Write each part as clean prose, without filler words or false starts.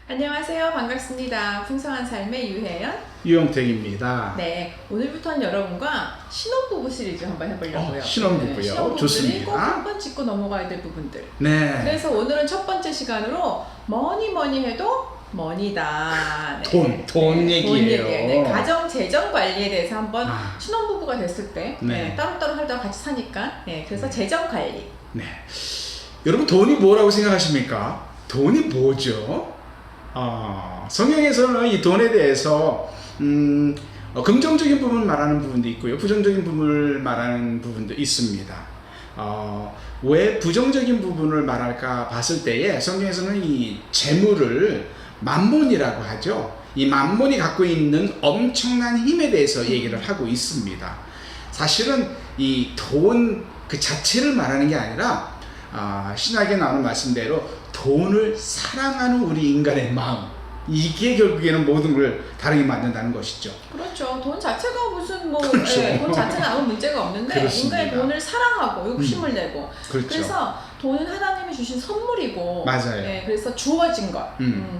안녕하세요. 반갑습니다. 풍성한 삶의 유혜연, 유영택입니다. 네, 오늘부터는 여러분과 신혼부부 시리즈 한번 해보려고요. 신혼부부요? 네, 신혼부부들이 좋습니다. 꼭 한번 짚고 넘어가야 될 부분들. 네. 그래서 오늘은 첫 번째 시간으로 뭐니 해도 머니다. 네. 돈 얘기예요. 네, 가정 재정 관리에 대해서 한번 아. 신혼부부가 됐을 때 네. 따로따로 살다가 같이 사니까 그래서 재정 관리. 네. 여러분 돈이 뭐라고 생각하십니까? 돈이 뭐죠? 성경에서는 이 돈에 대해서 긍정적인 부분을 말하는 부분도 있고요, 부정적인 부분을 말하는 부분도 있습니다. 왜 부정적인 부분을 말할까 봤을 때에 성경에서는 이 재물을 만몬이라고 하죠. 이 만몬이 갖고 있는 엄청난 힘에 대해서 얘기를 하고 있습니다. 사실은 이 돈 그 자체를 말하는 게 아니라 신약에 나오는 말씀대로 돈을 사랑하는 우리 인간의 마음, 이게 결국에는 모든 걸 다르게 만든다는 것이죠. 그렇죠. 돈 자체가 무슨 그렇죠. 돈 자체는 아무 문제가 없는데 그렇습니다. 인간의 돈을 사랑하고 욕심을 내고 그렇죠. 그래서 돈은 하나님이 주신 선물이고 맞아요. 그래서 주어진 것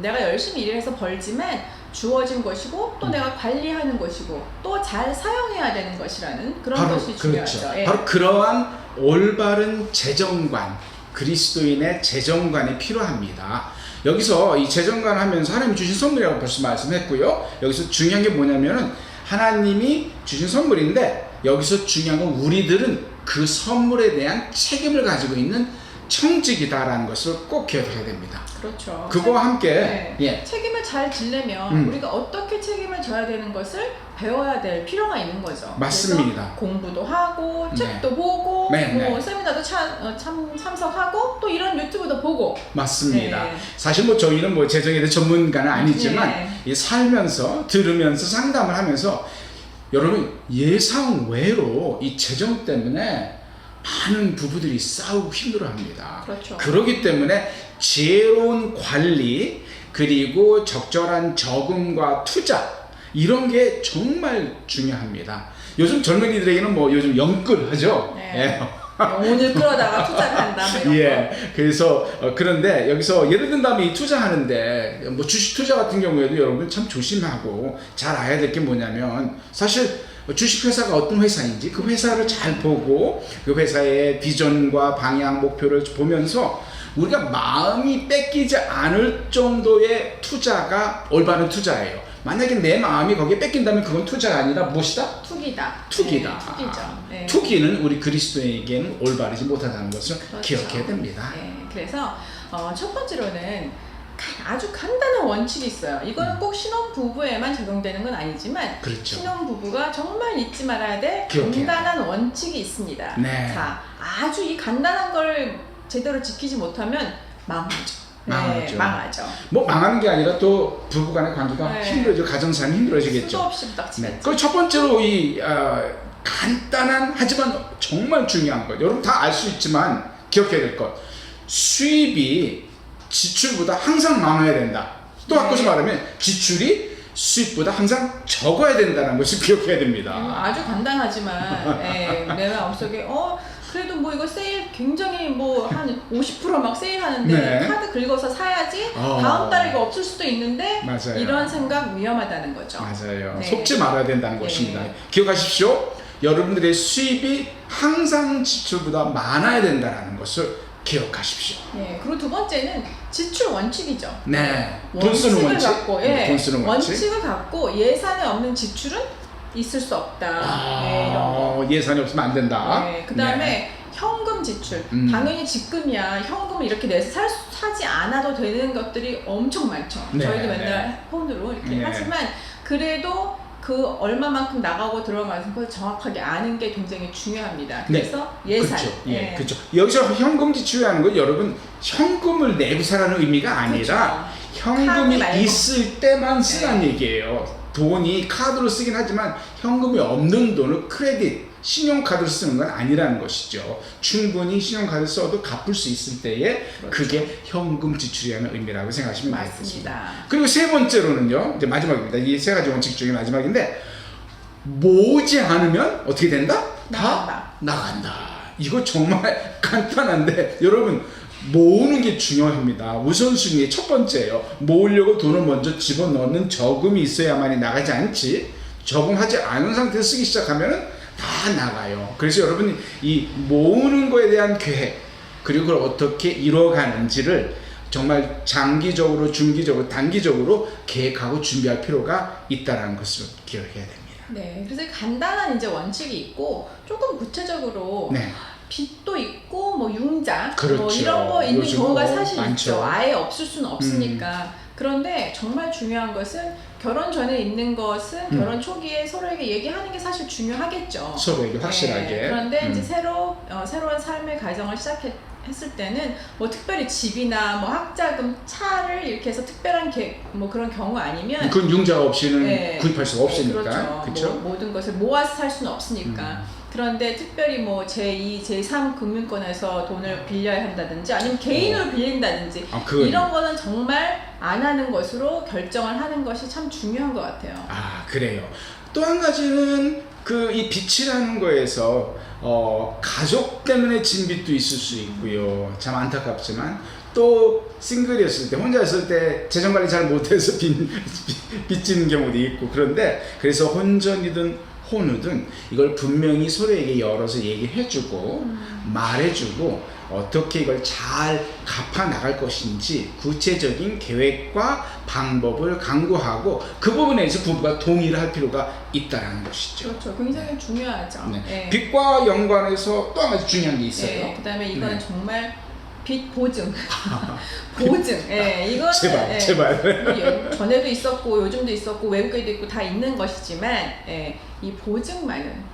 내가 열심히 일해서 벌지만 주어진 것이고 또 내가 관리하는 것이고 또 잘 사용해야 되는 것이라는 그런 것이 중요하죠. 그렇죠. 바로 그러한 올바른 재정관, 그리스도인의 재정관이 필요합니다. 여기서 이 재정관 하면서 하나님이 주신 선물이라고 벌써 말씀했고요. 여기서 중요한 게 뭐냐면은 하나님이 주신 선물인데 여기서 중요한 건 우리들은 그 선물에 대한 책임을 가지고 있는 청직이다라는 것을 꼭 기억해야 됩니다. 그렇죠. 그거와 함께 책임을 잘 지려면 우리가 어떻게 책임을 져야 되는 것을 배워야 될 필요가 있는 거죠. 맞습니다. 그래서 공부도 하고 책도 보고 세미나도 참석하고 또 이런 유튜브도 보고. 맞습니다. 사실 저희는 재정에 대해 전문가는 아니지만 살면서 들으면서 상담을 하면서 여러분 예상 외로 이 재정 때문에 많은 부부들이 싸우고 힘들어합니다. 그렇죠. 그렇기 때문에 지혜로운 관리 그리고 적절한 저금과 투자 이런 게 정말 중요합니다. 요즘 젊은이들에게는 요즘 영끌 하죠. 오늘 끌어다가 투자를 한다. 이런 거. 그래서 그런데 여기서 예를 든다면 이 투자하는데 주식 투자 같은 경우에도 여러분 참 조심하고 잘 알아야 될 게 뭐냐면 사실 주식회사가 어떤 회사인지 그 회사를 잘 보고 그 회사의 비전과 방향 목표를 보면서 우리가 마음이 뺏기지 않을 정도의 투자가 올바른 투자예요. 만약에 내 마음이 거기에 뺏긴다면 그건 투자가 아니라 무엇이다? 투기다. 투기다. 투기죠. 투기는 우리 그리스도인에게는 올바르지 못하다는 것을 그렇죠. 기억해야 됩니다. 그래서 첫 번째로는 아주 간단한 원칙이 있어요. 이거는 꼭 신혼부부에만 적용되는 건 아니지만 그렇죠. 신혼부부가 정말 잊지 말아야 될 간단한 원칙이 있습니다. 자, 아주 이 간단한 걸 제대로 지키지 못하면 망하죠. 망하죠. 망하는 게 아니라 또 부부간의 관계가 힘들어지고 가정사는 힘들어지겠죠. 수도 없이 부닥치겠죠. 그 첫 번째로 이 간단한 하지만 정말 중요한 것, 여러분 다 알 수 있지만 기억해야 될 것, 수입이 지출보다 항상 많아야 된다. 또 바꿔서 말하면 지출이 수입보다 항상 적어야 된다는 것을 기억해야 됩니다. 아주 간단하지만 내 마음속에 그래도 이거 세일 굉장히 한 50% 막 세일하는데 카드 긁어서 사야지 다음 달에 이거 없을 수도 있는데 맞아요. 이런 생각 위험하다는 거죠. 맞아요. 속지 말아야 된다는 것입니다. 기억하십시오. 여러분들의 수입이 항상 지출보다 많아야 된다는 것을 기억하십시오. 그리고 두 번째는 지출 원칙이죠. 돈 쓰는 원칙. 갖고, 돈 쓰는 원칙을 갖고 예산에 없는 지출은 있을 수 없다. 이런 거. 예산이 없으면 안 된다. 그다음에 현금 지출. 당연히 지금이야 현금을 이렇게 내서 사지 않아도 되는 것들이 엄청 많죠. 저희도 맨날 폰으로 이렇게 하지만 그래도 그 얼마만큼 나가고 들어가는 걸 정확하게 아는 게 굉장히 중요합니다. 그래서 예산. 그렇죠. 여기서 현금 지출하는 건 여러분 현금을 내고 사라는 의미가 아니라 현금이 있을 때만 쓰라는 얘기예요. 돈이 카드로 쓰긴 하지만 현금이 없는 돈은 크레딧, 신용카드로 쓰는 건 아니라는 것이죠. 충분히 신용카드 써도 갚을 수 있을 때에 그게 현금 지출이라는 의미라고 생각하시면 되겠습니다. 그리고 세 번째로는요, 이제 마지막입니다. 이 세 가지 원칙 중에 마지막인데, 모으지 않으면 어떻게 된다? 다 나간다. 이거 정말 간단한데 여러분 모으는 게 중요합니다. 우선순위 첫 번째예요. 모으려고 돈을 먼저 집어넣는 저금이 있어야만이 나가지 않지, 저금하지 않은 상태에서 쓰기 시작하면 다 나가요. 그래서 여러분이 이 모으는 거에 대한 계획, 그리고 그걸 어떻게 이루어가는지를 정말 장기적으로, 중기적으로, 단기적으로 계획하고 준비할 필요가 있다는 것을 기억해야 됩니다. 네, 그래서 간단한 이제 원칙이 있고 조금 구체적으로 네. 빚도 있고 뭐 융자 그렇죠. 뭐 이런 거 있는 요즘 경우가 뭐 사실 많죠. 있죠. 아예 없을 수는 없으니까. 그런데 정말 중요한 것은 결혼 전에 있는 것은 결혼 초기에 서로에게 얘기하는 게 사실 중요하겠죠. 서로에게 확실하게. 네, 그런데 이제 새로운 삶의 가정을 시작했을 때는 뭐 특별히 집이나 뭐 학자금, 차를 이렇게 해서 특별한 뭐 그런 경우 아니면 그건 융자 없이는 네. 구입할 수가 없으니까. 그렇죠. 그렇죠? 뭐 모든 것을 모아서 살 수는 없으니까. 그런데 특별히 뭐 제2, 제3 금융권에서 돈을 빌려야 한다든지 아니면 개인으로 빌린다든지 이런 거는 정말 안 하는 것으로 결정을 하는 것이 참 중요한 것 같아요. 아, 그래요. 또 한 가지는 그 이 빚이라는 거에서 가족 때문에 진 빚도 있을 수 있고요. 참 안타깝지만 또 싱글이었을 때, 혼자였을 때 재정관리 잘 못해서 빚지는 경우도 있고, 그런데 그래서 혼전이든 혼우든 이걸 분명히 서로에게 열어서 얘기해주고 말해주고 어떻게 이걸 잘 갚아 나갈 것인지 구체적인 계획과 방법을 강구하고 그 부분에서 부부가 동의를 할 필요가 있다는 것이죠. 그렇죠. 굉장히 중요하죠. 네. 네. 빚과 연관해서 또 한 가지 중요한 게 있어요. 네. 그다음에 이거는 네. 정말 빚 보증. 보증. 예, 이거는 제발, 예, 제발. 전에도 있었고 요즘도 있었고 외국에도 있고 다 있는 것이지만 예, 이 보증만은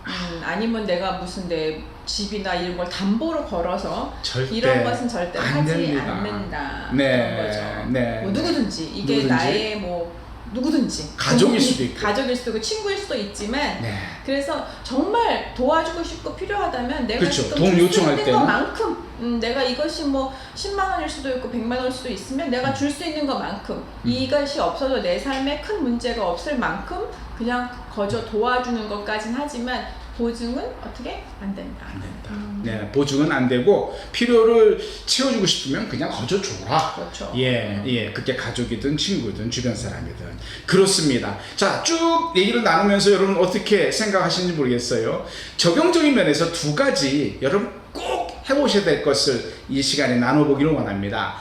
아니면 내가 무슨 내 집이나 이런 걸 담보로 걸어서 절대 이런 것은 절대 안 하지 됩니다. 않는다. 네, 그런 거죠. 네. 뭐 누구든지 이게 누구든지? 나의 뭐 누구든지 가족일 수도 있고. 가족일 수도 있고 친구일 수도 있지만 네. 그래서 정말 도와주고 싶고 필요하다면 내가 그렇죠. 지금 도움 줄 수 요청할 있는 때는. 것만큼 내가 이것이 뭐 10만 원일 수도 있고 100만 원일 수도 있으면 내가 줄 수 있는 것만큼 이것이 없어도 내 삶에 큰 문제가 없을 만큼 그냥 거저 도와주는 것까진 하지만 보증은 어떻게 안 된다. 안 된다. 네, 보증은 안 되고 필요를 채워주고 싶으면 그냥 거저 줘라. 그렇죠. 예, 그게 가족이든 친구든 주변 사람이든 그렇습니다. 자, 쭉 얘기를 나누면서 여러분 어떻게 생각하시는지 모르겠어요. 적용적인 면에서 두 가지 여러분 꼭 해보셔야 될 것을 이 시간에 나눠보기를 원합니다.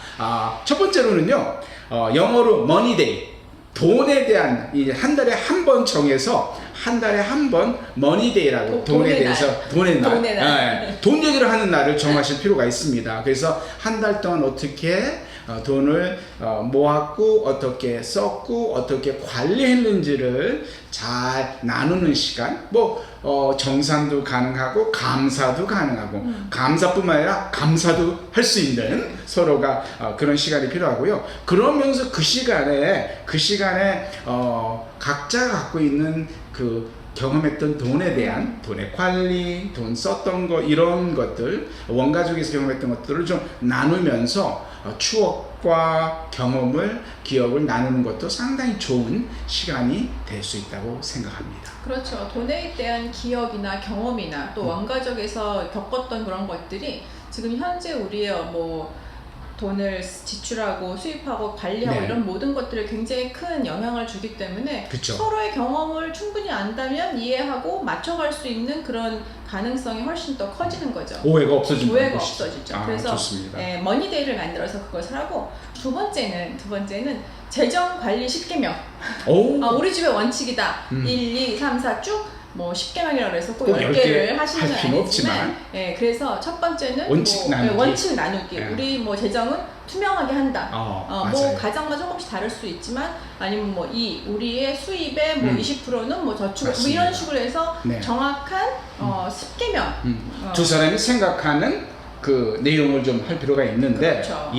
첫 번째로는요, 영어로 머니데이. 돈에 대한 한 달에 한 번 정해서 한 달에 한 번 머니데이라고 돈에 대해서 돈의 날, 돈 얘기를 하는 날을 정하실 필요가 있습니다. 그래서 한 달 동안 어떻게 돈을 모았고 어떻게 썼고 어떻게 관리했는지를 잘 나누는 시간, 뭐 정산도 가능하고 감사도 가능하고 감사뿐만 아니라 감사도 할 수 있는 서로가 그런 시간이 필요하고요. 그러면서 그 시간에 각자가 갖고 있는 그 경험했던 돈에 대한 돈의 관리, 돈 썼던 거 이런 것들, 원가족에서 경험했던 것들을 좀 나누면서 추억과 경험을, 기억을 나누는 것도 상당히 좋은 시간이 될 수 있다고 생각합니다. 그렇죠. 돈에 대한 기억이나 경험이나 또 원가족에서 겪었던 그런 것들이 지금 현재 우리의 뭐 돈을 지출하고 수입하고 관리하고 네. 이런 모든 것들에 굉장히 큰 영향을 주기 때문에 그쵸. 서로의 경험을 충분히 안다면 이해하고 맞춰갈 수 있는 그런 가능성이 훨씬 더 커지는 거죠. 오해가 없어지는 오해가 것이죠. 없어지죠. 그래서 좋습니다. 머니데이를 만들어서 그것을 하고 두 번째는 재정 관리 10개명. 우리 집의 원칙이다. 1, 2, 3, 4 쭉 뭐 10개명이라고 해서 꼭 10개를 하시는 건 아니지만 그래서 첫 번째는 원칙 나누기. 원칙 나누기. 우리 뭐 재정은 투명하게 한다. 뭐 가정마다 조금씩 다를 수 있지만 아니면 뭐 우리의 수입의 뭐 20%는 뭐 저축 뭐 이런 식으로 해서 정확한 10개명 두 사람이 생각하는 그 내용을 좀 할 필요가 있는데 그렇죠.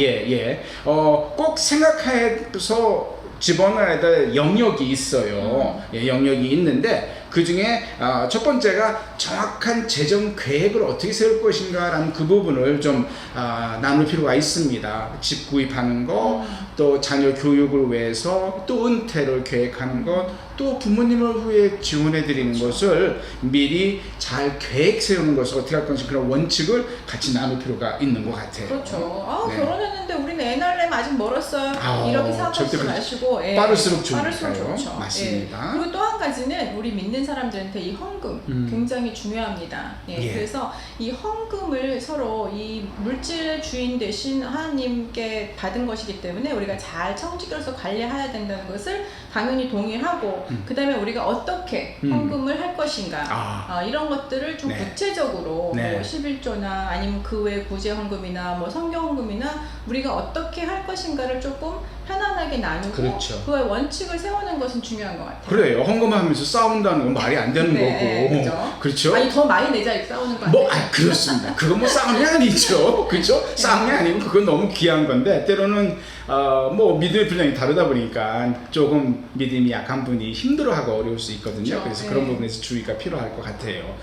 꼭 생각해서 집어넣어야 될 영역이 있어요. 영역이 있는데 그 중에 첫 번째가 정확한 재정 계획을 어떻게 세울 것인가라는 그 부분을 좀 나눌 필요가 있습니다. 집 구입하는 거, 또 자녀 교육을 위해서, 또 은퇴를 계획하는 것, 또 부모님을 후에 지원해 드리는 것을 미리 잘 계획 세우는 것을 어떻게 할 건지 그런 원칙을 같이 나눌 필요가 있는 것 같아요. 그렇죠. 네. 결혼했는데 우리는 애 낳으려면 아직 멀었어요. 이렇게 생각하지 마시고 빠를수록 빠를수록 좋으니까요. 좋죠. 맞습니다. 그리고 또 한 가지는 우리 믿는 사람들한테 이 헌금 굉장히 중요합니다. 예. 그래서 이 헌금을 서로 이 물질의 주인 대신 하나님께 받은 것이기 때문에 우리가 잘 청지기로서 관리해야 된다는 것을 당연히 동의하고 그 다음에 우리가 어떻게 헌금을 할 것인가 이런 것들을 좀 네. 구체적으로 네. 뭐 11조나 아니면 그 외 구제 헌금이나 뭐 성경 헌금이나 우리가 어떻게 할 것인가를 조금 편안하게 나누고 그렇죠. 그의 원칙을 세우는 것은 중요한 것 같아요. 그래요. 헌금하면서 싸운다는 건 말이 안 되는 네, 거고. 그렇죠? 아니 더 많이 내자 이렇게 싸우는 거 아니에요? 그렇습니다. 그건 뭐 싸움이 아니죠. 그렇죠? 싸움이 아니고 그건 너무 귀한 건데 때로는 뭐 믿음의 분량이 다르다 보니까 조금 믿음이 약한 분이 힘들어하고 어려울 수 있거든요. 그렇죠. 그래서 네. 그런 부분에서 주의가 필요할 것 같아요.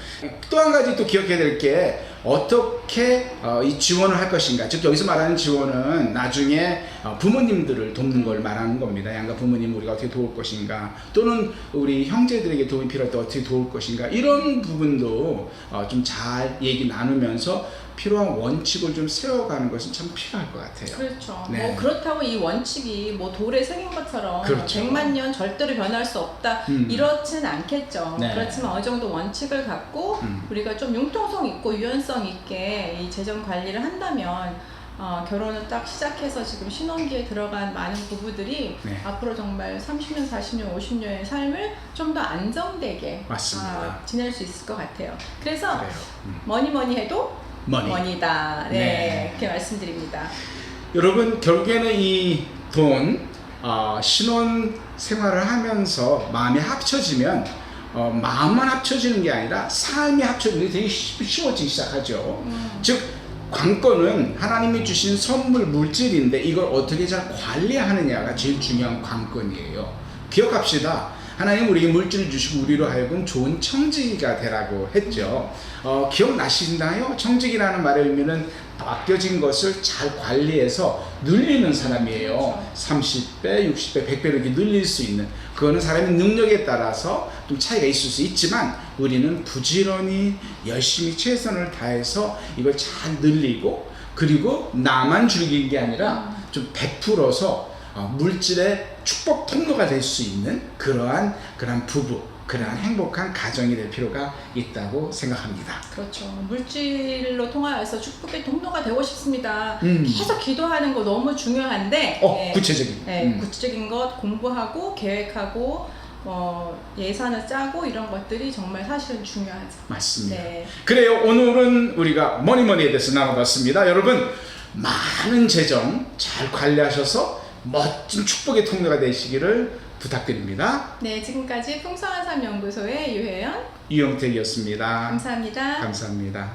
또 한 가지 또 기억해야 될 게 어떻게 이 지원을 할 것인가. 즉 여기서 말하는 지원은 나중에 부모님들을 돕는 걸 말하는 겁니다. 양가 부모님 우리가 어떻게 도울 것인가, 또는 우리 형제들에게 도움이 필요할 때 어떻게 도울 것인가, 이런 부분도 좀 잘 얘기 나누면서 필요한 원칙을 좀 세워가는 것은 참 필요할 것 같아요. 그렇죠. 네. 뭐 그렇다고 이 원칙이 뭐 돌에 새긴 것처럼 그렇죠. 100만 년 절대로 변할 수 없다 이렇지는 않겠죠. 네. 그렇지만 어느 정도 원칙을 갖고 우리가 좀 융통성 있고 유연성 있게 이 재정 관리를 한다면 결혼을 딱 시작해서 지금 신혼기에 들어간 많은 부부들이 네. 앞으로 정말 30년, 40년, 50년의 삶을 좀 더 안정되게 맞습니다. 지낼 수 있을 것 같아요. 그래서 그래요. 뭐니 해도 머니다. 네, 네. 이렇게 말씀드립니다. 여러분, 결국에는 이 돈, 신혼 생활을 하면서 마음이 합쳐지면 마음만 합쳐지는 게 아니라 삶이 합쳐지는 게 되게 쉬워지기 시작하죠. 즉 관건은 하나님이 주신 선물 물질인데 이걸 어떻게 잘 관리하느냐가 제일 중요한 관건이에요. 기억합시다. 하나님 우리에게 물질을 주시고 우리로 하여금 좋은 청지기가 되라고 했죠. 기억나시나요? 청지기라는 말의 의미는 맡겨진 것을 잘 관리해서 늘리는 사람이에요. 그렇죠. 30배, 60배, 100배로 이렇게 늘릴 수 있는, 그거는 사람의 능력에 따라서 좀 차이가 있을 수 있지만 우리는 부지런히 열심히 최선을 다해서 이걸 잘 늘리고, 그리고 나만 즐기는 게 아니라 좀 베풀어서 물질의 축복 통로가 될 수 있는 그러한 부부, 그러한 행복한 가정이 될 필요가 있다고 생각합니다. 그렇죠. 물질로 통하여서 축복의 통로가 되고 싶습니다. 계속 기도하는 거 너무 중요한데 구체적인 구체적인 것 공부하고 계획하고 예산을 짜고 이런 것들이 정말 사실은 중요하죠. 맞습니다. 네. 그래요. 오늘은 우리가 머니에 대해서 나눠봤습니다. 여러분, 많은 재정 잘 관리하셔서 멋진 축복의 통로가 되시기를 부탁드립니다. 네, 지금까지 풍성한 삶 연구소의 유혜연, 이영택이었습니다. 감사합니다. 감사합니다.